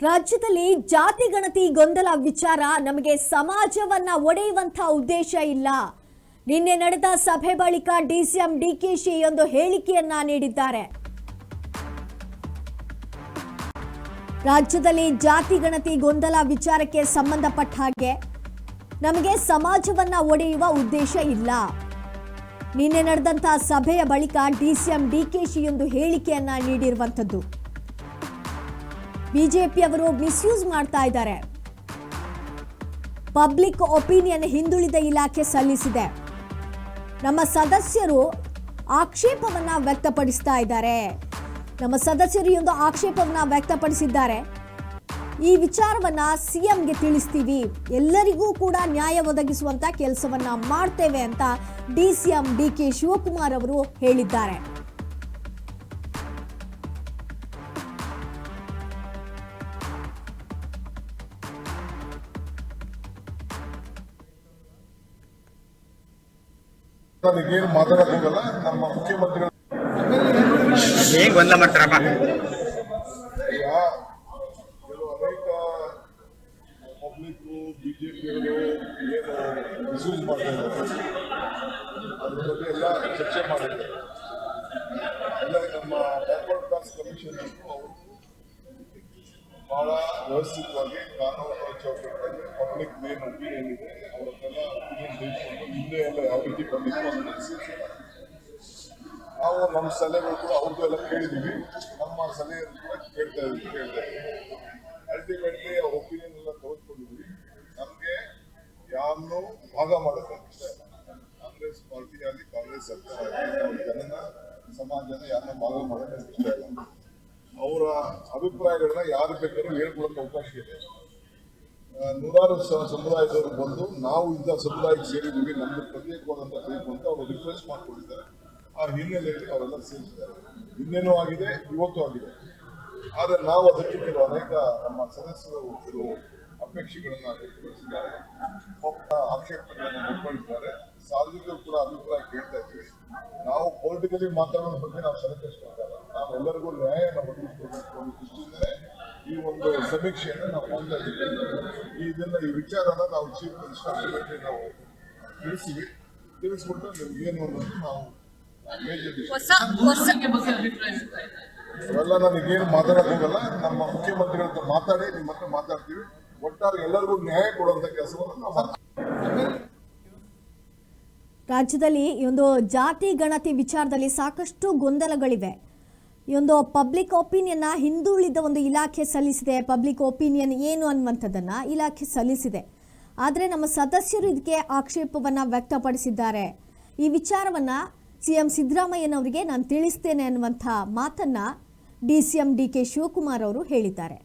ರಾಜ್ಯದಲ್ಲಿ ಜಾತಿ ಗಣತಿ ಗೊಂದಲ ವಿಚಾರ ನಮಗೆ ಸಮಾಜವನ್ನ ಒಡೆಯುವಂತ ಉದ್ದೇಶ ಇಲ್ಲ. ನಿನ್ನೆ ನಡೆದ ಸಭೆ ಬಳಿಕ ಡಿಸಿಎಂ ಡಿಕೆಶಿ ಒಂದು ಹೇಳಿಕೆಯನ್ನ ನೀಡಿದ್ದಾರೆ. ರಾಜ್ಯದಲ್ಲಿ ಜಾತಿ ಗಣತಿ ಗೊಂದಲ ವಿಚಾರಕ್ಕೆ ಸಂಬಂಧಪಟ್ಟ ಹಾಗೆ ನಮಗೆ ಸಮಾಜವನ್ನ ಒಡೆಯುವ ಉದ್ದೇಶ ಇಲ್ಲ. ನಿನ್ನೆ ನಡೆದಂತ ಸಭೆಯ ಬಳಿಕ ಡಿಸಿಎಂ ಡಿಕೆಶಿ ಒಂದು ಹೇಳಿಕೆಯನ್ನ ನೀಡಿರುವಂತದ್ದು. ಬಿಜೆಪಿ ಅವರು ಮಿಸ್ಯೂಸ್ ಮಾಡ್ತಾ ಇದ್ದಾರೆ. ಪಬ್ಲಿಕ್ ಒಪಿನಿಯನ್ ಹಿಂದುಳಿದ ಇಲಾಖೆ ಸಲ್ಲಿಸಿದೆ. ನಮ್ಮ ಸದಸ್ಯರು ಆಕ್ಷೇಪವನ್ನ ವ್ಯಕ್ತಪಡಿಸ್ತಾ ಇದ್ದಾರೆ. ನಮ್ಮ ಸದಸ್ಯರು ಒಂದು ಆಕ್ಷೇಪವನ್ನ ವ್ಯಕ್ತಪಡಿಸಿದ್ದಾರೆ. ಈ ವಿಚಾರವನ್ನ ಸಿಎಂಗೆ ತಿಳಿಸ್ತೀವಿ, ಎಲ್ಲರಿಗೂ ಕೂಡ ನ್ಯಾಯ ಒದಗಿಸುವಂತ ಕೆಲಸವನ್ನ ಮಾಡ್ತೇವೆ ಅಂತ ಡಿಸಿಎಂ ಡಿಕೆ ಶಿವಕುಮಾರ್ ಅವರು ಹೇಳಿದ್ದಾರೆ. ಏನು ಮಾತಾಡಕ್ ಹೋಗಲ್ಲ. ನಮ್ಮ ಮುಖ್ಯಮಂತ್ರಿಗಳು ಹೇಗೆ ಗೊಂದಲ ಮಾಡ್ತಾರಪ್ಪ? ಕೆಲವು ಅನೇಕ ಪಬ್ಲಿಕ್ ಬಿಜೆಪಿಯವರು ಏನು ಮಿಸ್ಯೂಸ್ ಮಾಡ್ತಾ ಇದ್ದಾರೆ, ಅದ್ರ ಬಗ್ಗೆ ಎಲ್ಲ ಚರ್ಚೆ ಮಾಡಿದ್ದಾರೆ. ಎಲ್ಲ ನಮ್ಮ ಬ್ಯಾಕ್ವರ್ಡ್ ಕ್ಲಾಸ್ ಕಮಿಷನ್ ಅವರು ಬಹಳ ವ್ಯವಸ್ಥಿತವಾಗಿ ಕಾನೂನು ಚೌಕಟ್ಟಲ್ಲಿ ಪಬ್ಲಿಕ್ ಮೇನ್ ಒಪಿನಿಯನ್ ಇದೆ, ಅವರನ್ನೆಲ್ಲ ಒಪಿನಿಯನ್ ತೆಗೆದುಕೊಂಡು ಹಿಂದೆ ಎಲ್ಲ ಯಾವ ರೀತಿ ಬಂದಿತ್ತು ಅದನ್ನು ನಾವು ನಮ್ಮ ಸಲಹೆಗಳು ಕೂಡ ಅವ್ರಿಗೂ ಎಲ್ಲ ಕೇಳಿದ್ದೀವಿ. ನಮ್ಮ ಸಲಹೆಯನ್ನು ಕೂಡ ಕೇಳ್ತಾ ಇದ್ದೀವಿ. ಅಲ್ಟಿಮೇಟ್ಲಿ ಅವ್ರ ಒಪಿನಿಯನ್ ಎಲ್ಲ ತೆಗೆದುಕೊಂಡಿದ್ವಿ. ನಮಗೆ ಯಾರನ್ನೂ ಭಾಗ ಮಾಡೋಕ್ಕೆ ಇಷ್ಟ ಇಲ್ಲ. ಕಾಂಗ್ರೆಸ್ ಪಾರ್ಟಿ ಆಗಲಿ ಕಾಂಗ್ರೆಸ್ ಸರ್ಕಾರ ಆಗಲಿ ಜನನ ಸಮಾಜನ ಯಾರನ್ನ ಭಾಗ ಮಾಡೋಕ್ಕೆ ಇಷ್ಟ ಇಲ್ಲ. ಅವರ ಅಭಿಪ್ರಾಯಗಳನ್ನ ಯಾರು ಬೇಕಾದ್ರೂ ಹೇಳ್ಕೊಳಕ್ಕೆ ಅವಕಾಶ ಇದೆ. ನೂರಾರು ಸಮುದಾಯದವರು ಬಂದು ನಾವು ಇಂಥ ಸಮುದಾಯಕ್ಕೆ ಸೇರಿದ್ದೀವಿ, ನಮ್ಗೆ ಪ್ರತ್ಯೇಕವಾದಂಥ ಬೇಕು ಅಂತ ಅವರು ರಿಕ್ವೆಸ್ಟ್ ಮಾಡ್ಕೊಂಡಿದ್ದಾರೆ. ಆ ಹಿನ್ನೆಲೆಯಲ್ಲಿ ಅವರೆಲ್ಲ ಸೇರಿಸಿದ್ದಾರೆ. ನಿನ್ನೆನೂ ಆಗಿದೆ, ಇವತ್ತು ಆಗಿದೆ. ಆದರೆ ನಾವು ಅದಕ್ಕೆ ಕೆಲವು ಅನೇಕ ನಮ್ಮ ಸದಸ್ಯರು ಕೆಲವು ಅಪೇಕ್ಷೆಗಳನ್ನ ವ್ಯಕ್ತಪಡಿಸಿದ್ದಾರೆ, ಆಕ್ಷೇಪಣೆಗಳನ್ನು ಮುಟ್ಕೊಂಡಿದ್ದಾರೆ. ಸಾರ್ವಜನಿಕರು ಕೂಡ ಅಭಿಪ್ರಾಯ ಕೇಳ್ತಾ ಇದ್ದೀವಿ. ನಾವು ಪೊಲಿಟಿಕಲಿ ಮಾತಾಡೋದ್ರ ಬಗ್ಗೆ ನಾವು ತಲೆಕೆಡಿಸ್ಕೊಳ್ತಾರೆ. ನಾವು ಎಲ್ಲರಿಗೂ ನ್ಯಾಯವನ್ನು ಒದಗಿಸಬೇಕು ಅನ್ನೋ ದೃಷ್ಟಿಯಿಂದಲೇ ಈ ಒಂದು ಸಮೀಕ್ಷೆಯನ್ನು ನಾವು ಮಾಡ್ತಾ ಇದ್ದೀವಿ. ಈ ವಿಚಾರನ ನಾವು ಚೀಫ್ ಮಿನಿಸ್ಟರ್ ನಾವು ತಿಳಿಸ್ಬಿಟ್ಟು ನಿಮ್ಗೆ ಏನು ಅನ್ನೋದು ನಾವು ಅವೆಲ್ಲ ನನಗೇನು ಮಾತಾಡಕ್ ಹೋಗಲ್ಲ. ನಮ್ಮ ಮುಖ್ಯಮಂತ್ರಿಗಳ ಹತ್ರ ಮಾತಾಡಿ ನಿಮ್ಮ ಹತ್ರ ಮಾತಾಡ್ತೀವಿ. ಒಟ್ಟಾರೆ ಎಲ್ಲರಿಗೂ ನ್ಯಾಯ ಕೊಡುವಂತ ಕೆಲಸವನ್ನು ನಾವು ರಾಜ್ಯದಲ್ಲಿ ಈ ಒಂದು ಜಾತಿ ಗಣತಿ ವಿಚಾರದಲ್ಲಿ ಸಾಕಷ್ಟು ಗೊಂದಲಗಳಿವೆ. ಈ ಒಂದು ಪಬ್ಲಿಕ್ ಒಪಿನಿಯನ್ನ ಹಿಂದುಳಿದ ಒಂದು ಇಲಾಖೆ ಸಲ್ಲಿಸಿದೆ. ಪಬ್ಲಿಕ್ ಒಪಿನಿಯನ್ ಏನು ಅನ್ನುವಂಥದ್ದನ್ನ ಇಲಾಖೆ ಸಲ್ಲಿಸಿದೆ. ಆದರೆ ನಮ್ಮ ಸದಸ್ಯರು ಇದಕ್ಕೆ ಆಕ್ಷೇಪವನ್ನ ವ್ಯಕ್ತಪಡಿಸಿದ್ದಾರೆ. ಈ ವಿಚಾರವನ್ನ ಸಿಎಂ ಸಿದ್ದರಾಮಯ್ಯನವರಿಗೆ ನಾನು ತಿಳಿಸ್ತೇನೆ ಅನ್ನುವಂಥ ಮಾತನ್ನ ಡಿಸಿಎಂ ಡಿಕೆ ಶಿವಕುಮಾರ್ ಅವರು ಹೇಳಿದ್ದಾರೆ.